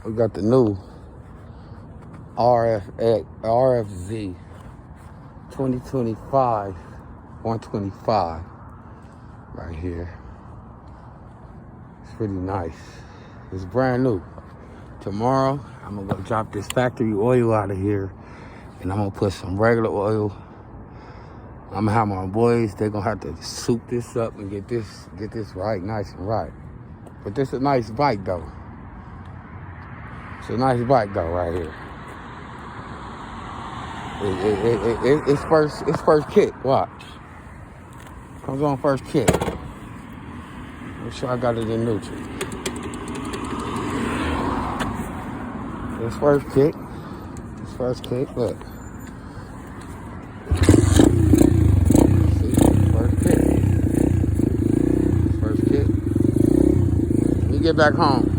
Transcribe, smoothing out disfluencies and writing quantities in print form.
We got the new RFZ 2025 125 right here. It's pretty nice. It's brand new. Tomorrow, I'm gonna go drop this factory oil out of here, and I'm gonna put some regular oil. I'm gonna have my boys, they're gonna have to soup this up and get this right, nice and right. But this is a nice bike though. It's a nice bike though right here. It's first kick, watch. Comes on first kick. Make sure I got it in neutral. It's first kick. It's first kick, look. See, first kick. First kick. Let me get back home.